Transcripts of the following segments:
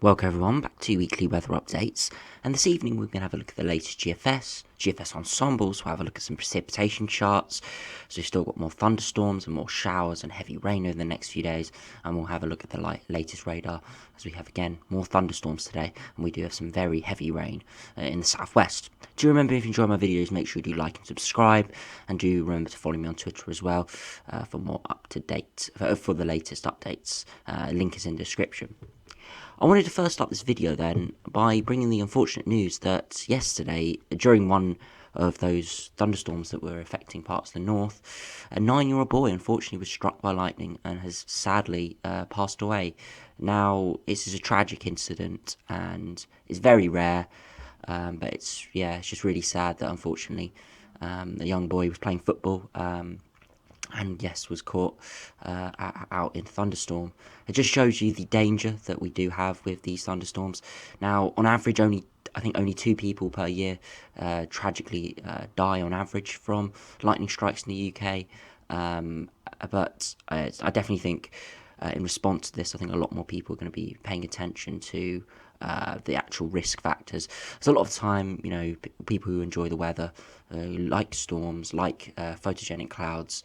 Welcome everyone back to weekly weather updates, and this evening we're going to have a look at the latest GFS ensembles. We'll have a look at some precipitation charts, so we've still got more thunderstorms and more showers and heavy rain over the next few days, and we'll have a look at the latest radar as we have again more thunderstorms today, and we do have some very heavy rain in the southwest. Do remember, if you enjoy my videos, make sure you do like and subscribe, and do remember to follow me on Twitter as well for more up-to-date, for the latest updates. Link is in the description. I wanted to first start this video then by bringing the unfortunate news that yesterday, during one of those thunderstorms that were affecting parts of the north, a 9-year-old boy unfortunately was struck by lightning and has sadly passed away. Now, this is a tragic incident and it's very rare, but it's just really sad that unfortunately the young boy was playing football and yes, was caught out in thunderstorm. It just shows you the danger that we do have with these thunderstorms. Now, on average, only 2 people per year tragically die on average from lightning strikes in the UK. But I definitely think in response to this, I think a lot more people are going to be paying attention to the actual risk factors. So a lot of the time, people who enjoy the weather, like storms, like photogenic clouds,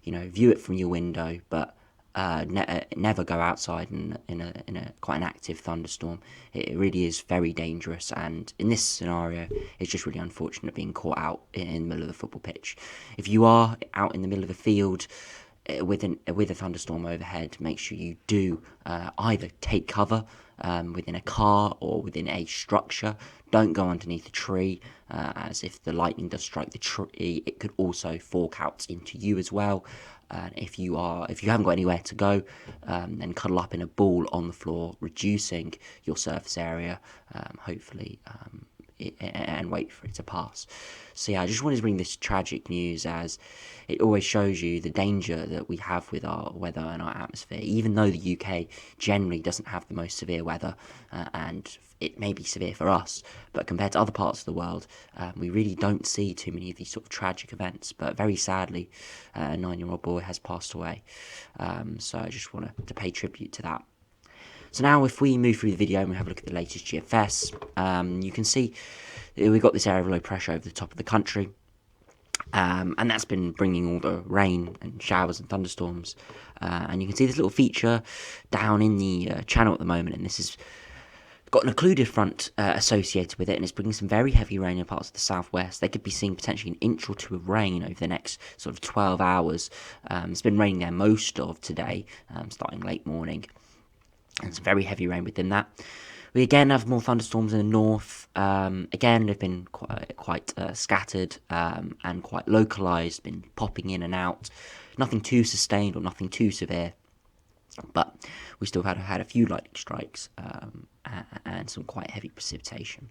view it from your window, but never go outside in a quite an active thunderstorm. It really is very dangerous, and in this scenario, it's just really unfortunate being caught out in the middle of the football pitch. If you are out in the middle of the field with a thunderstorm overhead, make sure you do either take cover within a car or within a structure. Don't go underneath a tree, as if the lightning does strike the tree, it could also fork out into you as well. If you haven't got anywhere to go, then cuddle up in a ball on the floor, reducing your surface area, hopefully, and wait for it to pass. So I just wanted to bring this tragic news, as it always shows you the danger that we have with our weather and our atmosphere. Even though the UK generally doesn't have the most severe weather, and it may be severe for us, but compared to other parts of the world, we really don't see too many of these sort of tragic events. But very sadly, a 9-year-old boy has passed away. So I just wanted to pay tribute to that. So now if we move through the video and we have a look at the latest GFS, you can see we've got this area of low pressure over the top of the country, and that's been bringing all the rain and showers and thunderstorms, and you can see this little feature down in the channel at the moment, and this has got an occluded front associated with it, and it's bringing some very heavy rain in parts of the southwest. They could be seeing potentially an inch or two of rain over the next sort of 12 hours. It's been raining there most of today, starting late morning, and some very heavy rain within that. We again have more thunderstorms in the north. Again, they've been quite scattered and quite localised, been popping in and out. Nothing too sustained or nothing too severe, but we still had a few lightning strikes and some quite heavy precipitation.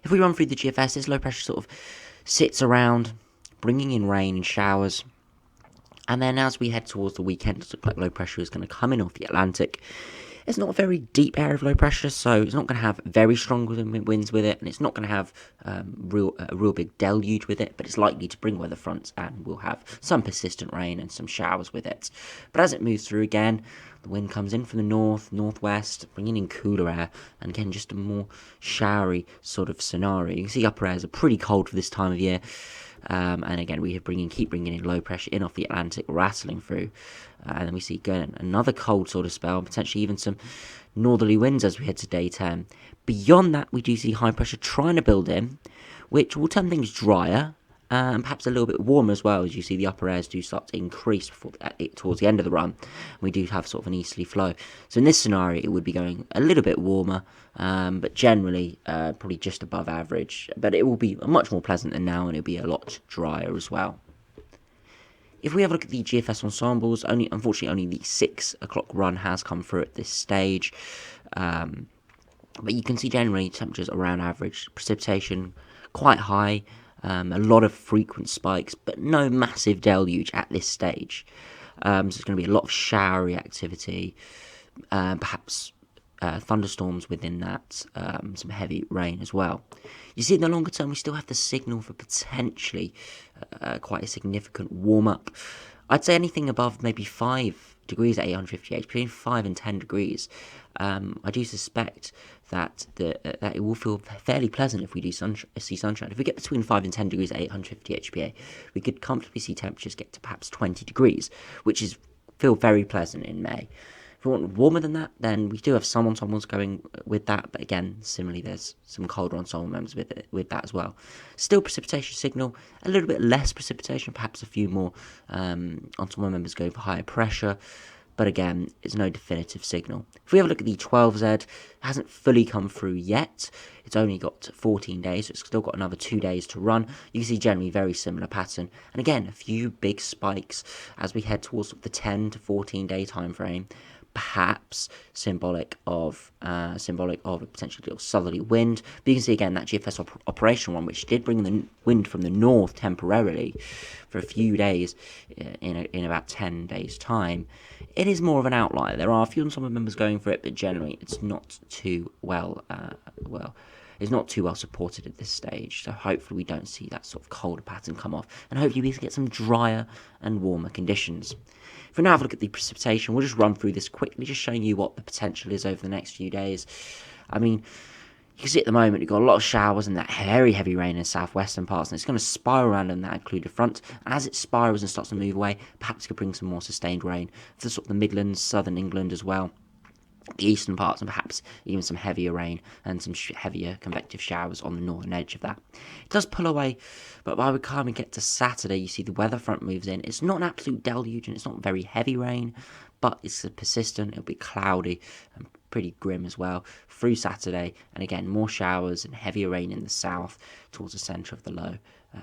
If we run through the GFS, this low pressure sort of sits around, bringing in rain and showers. And then as we head towards the weekend, it looks like low pressure is going to come in off the Atlantic. It's not a very deep area of low pressure, so it's not going to have very strong winds with it, and it's not going to have a real big deluge with it, but it's likely to bring weather fronts, and we'll have some persistent rain and some showers with it. But as it moves through again, the wind comes in from the north, northwest, bringing in cooler air, and again, just a more showery sort of scenario. You can see upper airs are pretty cold for this time of year. And again, we keep bringing in low pressure in off the Atlantic, rattling through, and then we see again another cold sort of spell, potentially even some northerly winds as we head to day 10. Beyond that, we do see high pressure trying to build in, which will turn things drier, and perhaps a little bit warmer as well, as you see the upper airs do start to increase towards the end of the run. We do have sort of an easterly flow. So in this scenario, it would be going a little bit warmer, but generally probably just above average. But it will be much more pleasant than now, and it'll be a lot drier as well. If we have a look at the GFS ensembles, unfortunately only the 6 o'clock run has come through at this stage. But you can see generally temperatures around average, precipitation quite high, a lot of frequent spikes, but no massive deluge at this stage. So it's going to be a lot of showery activity, perhaps thunderstorms within that, some heavy rain as well. You see in the longer term, we still have the signal for potentially quite a significant warm-up. I'd say anything above maybe 5 degrees at 850 between 5 and 10 degrees. I do suspect that that it will feel fairly pleasant if we do see sunshine. If we get between 5 and 10 degrees at 850 HPA, we could comfortably see temperatures get to perhaps 20 degrees, which is feel very pleasant in May. If we want warmer than that, then we do have some ensembles going with that, but again, similarly, there's some colder ensemble members with that as well. Still precipitation signal, a little bit less precipitation, perhaps a few more ensemble members going for higher pressure, but again, it's no definitive signal. If we have a look at the 12Z, it hasn't fully come through yet. It's only got 14 days, so it's still got another 2 days to run. You can see generally very similar pattern. And again, a few big spikes as we head towards the 10 to 14 day time frame. Perhaps symbolic of a potentially little southerly wind. But you can see again that GFS operational one, which did bring the wind from the north temporarily for a few days in about 10 days time. It is more of an outlier. There are a few ensemble members going for it, but generally it's not too well it's not too well supported at this stage. So hopefully we don't see that sort of colder pattern come off, and hopefully we can get some drier and warmer conditions. If we now have a look at the precipitation, we'll just run through this quickly, just showing you what the potential is over the next few days. I mean, you can see at the moment, you've got a lot of showers and that very heavy rain in southwestern parts, and it's going to spiral around in that occluded front. And as it spirals and starts to move away, perhaps it could bring some more sustained rain for sort of the Midlands, southern England as well, the eastern parts, and perhaps even some heavier rain and some heavier convective showers on the northern edge of that. It does pull away, but by the time we get to Saturday, you see the weather front moves in. It's not an absolute deluge and it's not very heavy rain, but it's persistent. It'll be cloudy and pretty grim as well through Saturday, and again more showers and heavier rain in the south towards the centre of the low,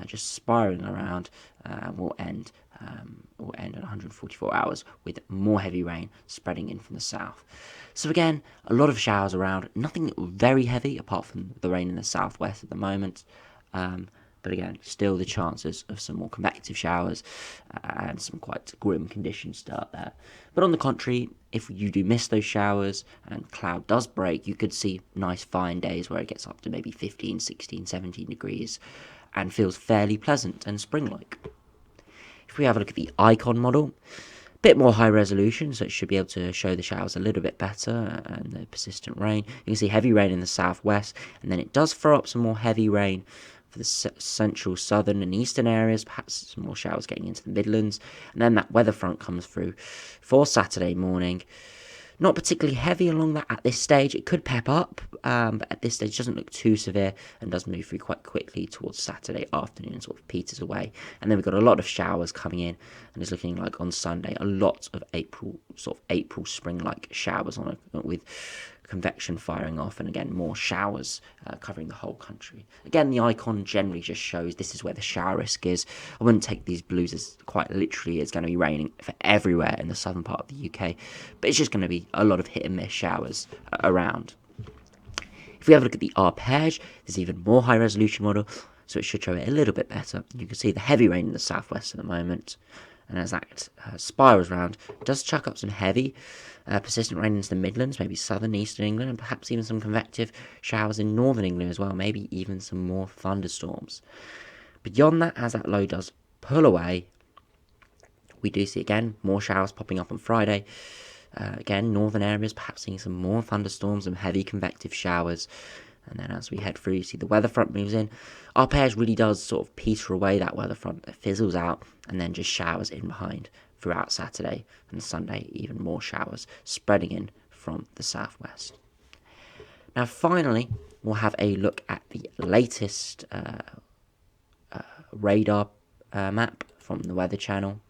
just spiraling around. Will end at 144 hours with more heavy rain spreading in from the south. So again, a lot of showers around, nothing very heavy apart from the rain in the southwest at the moment. But again, still the chances of some more convective showers and some quite grim conditions start there. But on the contrary, if you do miss those showers and cloud does break, you could see nice fine days where it gets up to maybe 15, 16, 17 degrees and feels fairly pleasant and spring-like. If we have a look at the icon model, a bit more high resolution, so it should be able to show the showers a little bit better and the persistent rain. You can see heavy rain in the southwest, and then it does throw up some more heavy rain for the central, southern and eastern areas, perhaps some more showers getting into the Midlands, and then that weather front comes through for Saturday morning. Not particularly heavy along that at this stage. It could pep up, but at this stage it doesn't look too severe and does move through quite quickly towards Saturday afternoon and sort of peters away. And then we've got a lot of showers coming in, and it's looking like on Sunday a lot of April spring-like showers with convection firing off, and again more showers covering the whole country. Again, the icon generally just shows this is where the shower risk is. I wouldn't take these blues as quite literally it's going to be raining for everywhere in the southern part of the UK, but it's just going to be a lot of hit and miss showers around. If we have a look at the arpege, there's even more high resolution model, so it should show it a little bit better. You can see the heavy rain in the southwest at the moment, and as that spirals around, it does chuck up some heavy persistent rain into the Midlands, maybe southern, eastern England, and perhaps even some convective showers in northern England as well, maybe even some more thunderstorms. Beyond that, as that low does pull away, we do see again more showers popping up on Friday. Again, northern areas perhaps seeing some more thunderstorms and heavy convective showers. And then as we head through, you see the weather front moves in. Arpege really does sort of peter away that weather front. It fizzles out and then just showers in behind throughout Saturday and Sunday. Even more showers spreading in from the southwest. Now finally, we'll have a look at the latest radar map from the Weather Channel.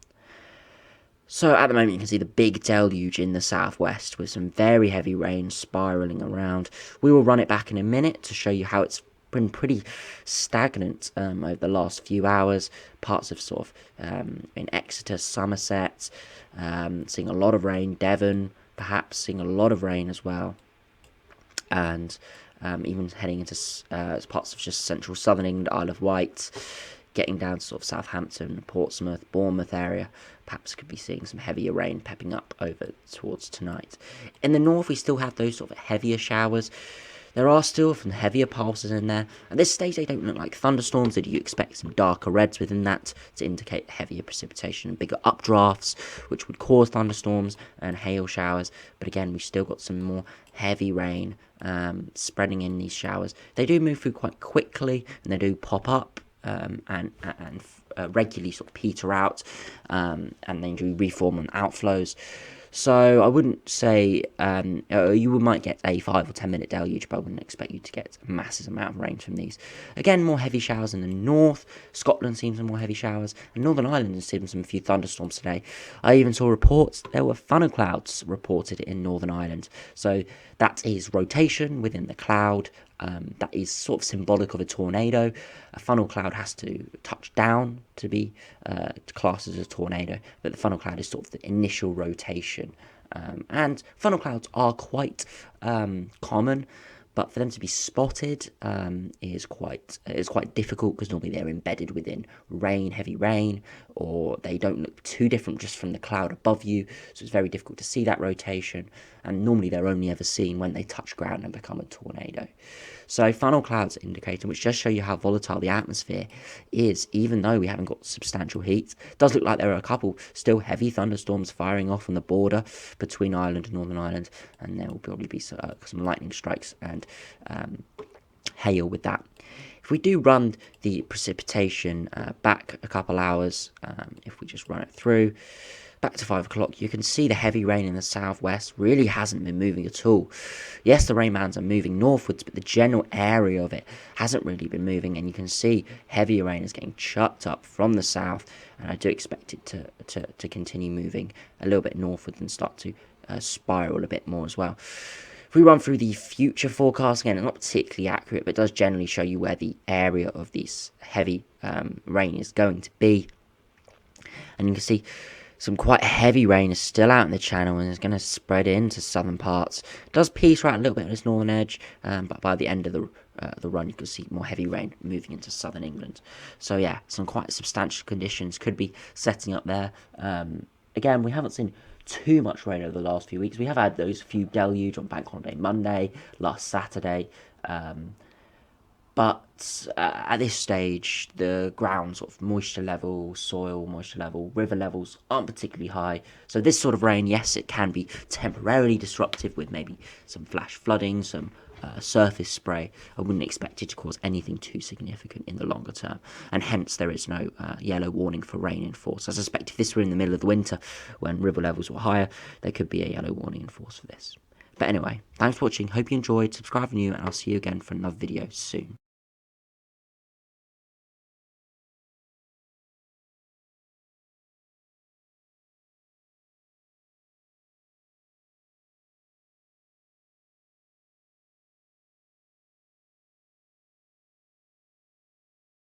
So at the moment you can see the big deluge in the southwest with some very heavy rain spiralling around. We will run it back in a minute to show you how it's been pretty stagnant over the last few hours. Parts of sort of in Exeter, Somerset, seeing a lot of rain. Devon perhaps seeing a lot of rain as well. And even heading into parts of just central southern England, Isle of Wight, getting down to sort of Southampton, Portsmouth, Bournemouth area. Perhaps could be seeing some heavier rain pepping up over towards tonight. In the north, we still have those sort of heavier showers. There are still some heavier pulses in there. At this stage, they don't look like thunderstorms. They do expect some darker reds within that to indicate heavier precipitation and bigger updrafts, which would cause thunderstorms and hail showers. But again, we've still got some more heavy rain spreading in these showers. They do move through quite quickly, and they do pop up and regularly sort of peter out, and then do reform on outflows. So I wouldn't say you might get a 5 or 10 minute deluge, but I wouldn't expect you to get a massive amount of rain from these. Again, more heavy showers in the north. Scotland seen some more heavy showers, and Northern Ireland has seen some few thunderstorms today. I even saw reports there were funnel clouds reported in Northern Ireland. So that is rotation within the cloud. That is sort of symbolic of a tornado. A funnel cloud has to touch down to be classed as a tornado, but the funnel cloud is sort of the initial rotation. And funnel clouds are quite common, but for them to be spotted is quite difficult, because normally they're embedded within rain, heavy rain, or they don't look too different just from the cloud above you, so it's very difficult to see that rotation, and normally they're only ever seen when they touch ground and become a tornado. So funnel clouds are indicating, which just show you how volatile the atmosphere is, even though we haven't got substantial heat. It does look like there are a couple still heavy thunderstorms firing off on the border between Ireland and Northern Ireland, and there will probably be some lightning strikes and hail with that. If we do run the precipitation back a couple hours, if we just run it through, back to 5 o'clock, you can see the heavy rain in the southwest really hasn't been moving at all. Yes, the rain bands are moving northwards, but the general area of it hasn't really been moving, and you can see heavier rain is getting chucked up from the south, and I do expect it to continue moving a little bit northwards and start to spiral a bit more as well. If we run through the future forecast, again, it's not particularly accurate, but it does generally show you where the area of this heavy rain is going to be. And you can see some quite heavy rain is still out in the channel and is going to spread into southern parts. It does peter out a little bit on its northern edge, but by the end of the run, you can see more heavy rain moving into southern England. So yeah, some quite substantial conditions could be setting up there. Again, we haven't seen too much rain over the last few weeks. We have had those few deluge on Bank Holiday Monday, last Saturday, but at this stage, the ground sort of moisture level, soil moisture level, river levels aren't particularly high. So this sort of rain, yes, it can be temporarily disruptive with maybe some flash flooding, some surface spray. I wouldn't expect it to cause anything too significant in the longer term, and hence there is no yellow warning for rain in force. I suspect if this were in the middle of the winter when river levels were higher, there could be a yellow warning in force for this. But anyway, thanks for watching, hope you enjoyed, subscribe if you're new, and I'll see you again for another video soon.